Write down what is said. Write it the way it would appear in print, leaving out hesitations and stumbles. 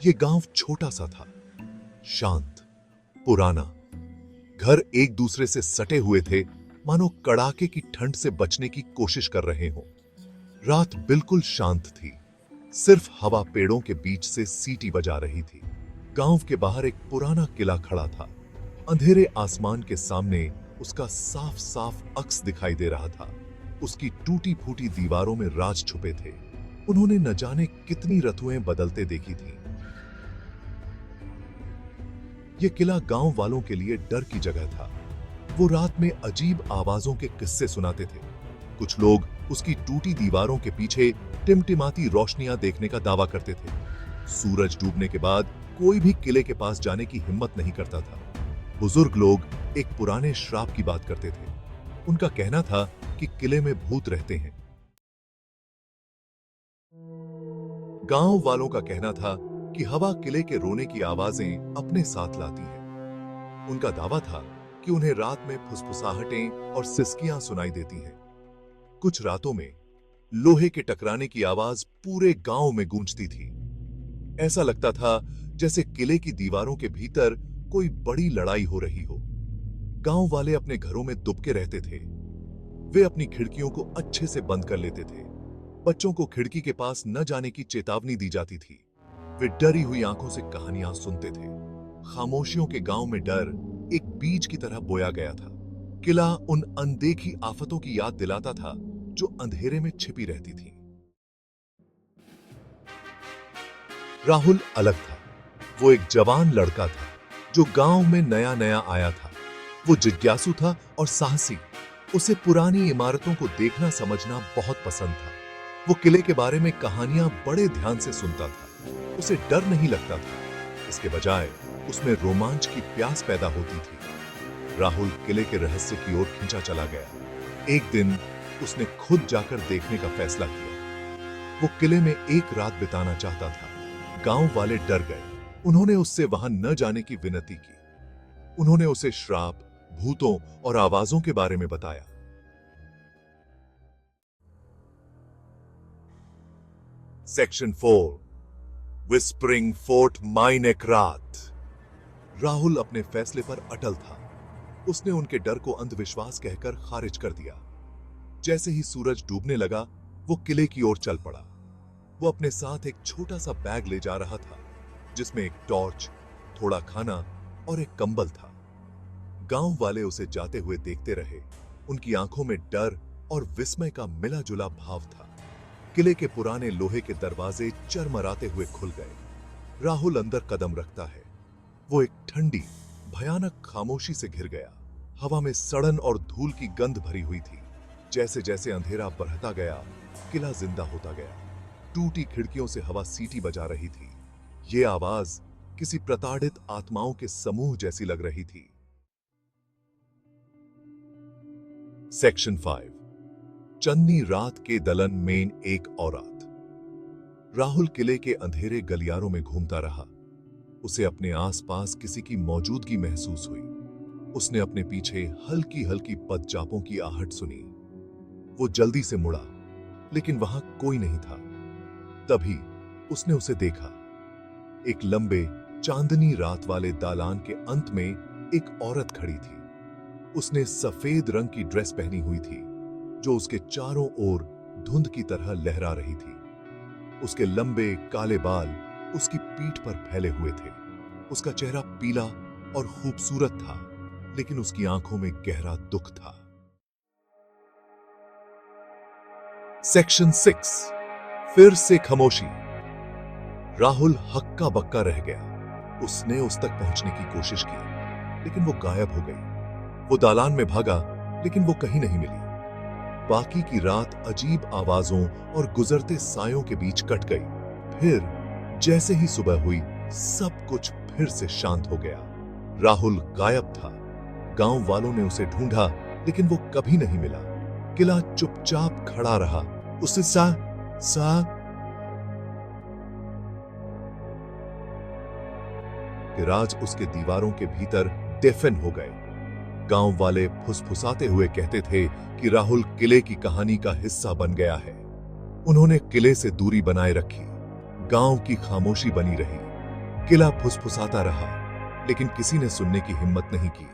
ये गांव छोटा सा था, शांत, पुराना। घर एक दूसरे से सटे हुए थे, मानो कड़ाके की ठंड से बचने की कोशिश कर रहे हों। रात बिल्कुल शांत थी, सिर्फ हवा पेड़ों के बीच से सीटी बजा रही थी। गांव के बाहर एक पुराना किला खड़ा था। अंधेरे आसमान के सामने उसका साफ साफ अक्स दिखाई दे रहा था। उसकी टूटी फूटी दीवारों में राज छुपे थे। उन्होंने न जाने कितनी ऋतुएं बदलते देखी थी। यह किला गांव वालों के लिए डर की जगह था। वो रात में अजीब आवाजों के किस्से सुनाते थे। कुछ लोग उसकी टूटी दीवारों के पीछे टिमटिमाती रोशनियां देखने का दावा करते थे। सूरज डूबने के बाद कोई भी किले के पास जाने की हिम्मत नहीं करता था। बुजुर्ग लोग एक पुराने श्राप की बात करते थे। उनका कहना था कि किले में भूत रहते हैं। गांव वालों का कहना था कि हवा किले के रोने की आवाजें अपने साथ लाती है। उनका दावा था कि उन्हें रात में फुसफुसाहटें और सिसकियां सुनाई देती हैं। कुछ रातों में लोहे के टकराने की आवाज पूरे गांव में गूंजती थी। ऐसा लगता था जैसे किले की दीवारों के भीतर कोई बड़ी लड़ाई हो रही हो। गांव वाले अपने घरों में दुबके रहते थे। वे अपनी खिड़कियों को अच्छे से बंद कर लेते थे। बच्चों को खिड़की के पास न जाने की चेतावनी दी जाती थी। वे डरी हुई आंखों से कहानियां सुनते थे। खामोशियों के गांव में डर एक बीज की तरह बोया गया था। किला उन अनदेखी आफतों की याद दिलाता था जो अंधेरे में छिपी रहती थी। राहुल अलग था। वो एक जवान लड़का था जो गांव में नया नया आया था। वो जिज्ञासु था और साहसी। उसे पुरानी इमारतों को देखना समझना बहुत पसंद था। वो किले के बारे में कहानियां बड़े ध्यान से सुनता था। उसे डर नहीं लगता था। इसके बजाय उसमें रोमांच की प्यास पैदा होती थी। राहुल किले के रहस्य की ओर खींचा चला गया। एक दिन उसने खुद जाकर देखने का फैसला किया। वो किले में एक रात बिताना चाहता था। गांव वाले डर गए। उन्होंने उससे वहां न जाने की विनती की। उन्होंने उसे श्राप, भूतों और आवाजों के बारे में बताया। Section 4 whispering fort Minecraft. Rahul अपने फैसले पर अटल था। उसने उनके डर को अंधविश्वास कहकर खारिज कर दिया। जैसे ही सूरज डूबने लगा, वो किले की ओर चल पड़ा। वो अपने साथ एक छोटा सा बैग ले जा रहा था, जिसमें एक टॉर्च, थोड़ा खाना और एक कंबल था। गांव वाले उसे जाते हुए देखते रहे। उनकी आंखों में डर और विस्मय का मिला जुला भाव था। किले के पुराने लोहे के दरवाजे चरमराते हुए खुल गए। राहुल अंदर कदम रखता है। वो एक ठंडी, भयानक खामोशी से घिर गया। हवा में सड़न और धूल की गंध भरी हुई थी। जैसे जैसे अंधेरा बढ़ता गया, किला जिंदा होता गया। टूटी खिड़कियों से हवा सीटी बजा रही थी। ये आवाज किसी प्रताड़ित आत्माओं के समूह जैसी लग रही थी। सेक्शन 5 चन्नी रात के दलन में एक औरत। राहुल किले के अंधेरे गलियारों में घूमता रहा। उसे अपने आसपास किसी की मौजूदगी महसूस हुई। उसने अपने पीछे हल्की हल्की पदचापों की आहट सुनी। वो जल्दी से मुड़ा, लेकिन वहां कोई नहीं था। तभी उसने उसे देखा। एक लंबे चांदनी रात वाले दालान के अंत में एक औरत खड़ी थी। उसने सफेद रंग की ड्रेस पहनी हुई थी, जो उसके चारों ओर धुंध की तरह लहरा रही थी। उसके लंबे काले बाल उसकी पीठ पर फैले हुए थे। उसका चेहरा पीला और खूबसूरत था, लेकिन उसकी आंखों में गहरा दुख था। सेक्शन 6 फिर से खामोशी। राहुल हक्का बक्का रह गया। उसने उस तक पहुंचने की कोशिश की, लेकिन वो गायब हो गई। वो दालान में भागा, लेकिन वो कहीं नहीं मिली। बाकी की रात अजीब आवाजों और गुजरते सायों के बीच कट गई। फिर जैसे ही सुबह हुई, सब कुछ फिर से शांत हो गया। राहुल गायब था। गांव वालों ने उसे ढूंढा, लेकिन वो कभी नहीं मिला। किला चुपचाप खड़ा रहा। उससे सा कि राज उसके दीवारों के भीतर दफन हो गए। गांव वाले फुसफुसाते हुए कहते थे कि राहुल किले की कहानी का हिस्सा बन गया है। उन्होंने किले से दूरी बनाए रखी। गांव की खामोशी बनी रही। किला फुसफुसाता रहा, लेकिन किसी ने सुनने की हिम्मत नहीं की।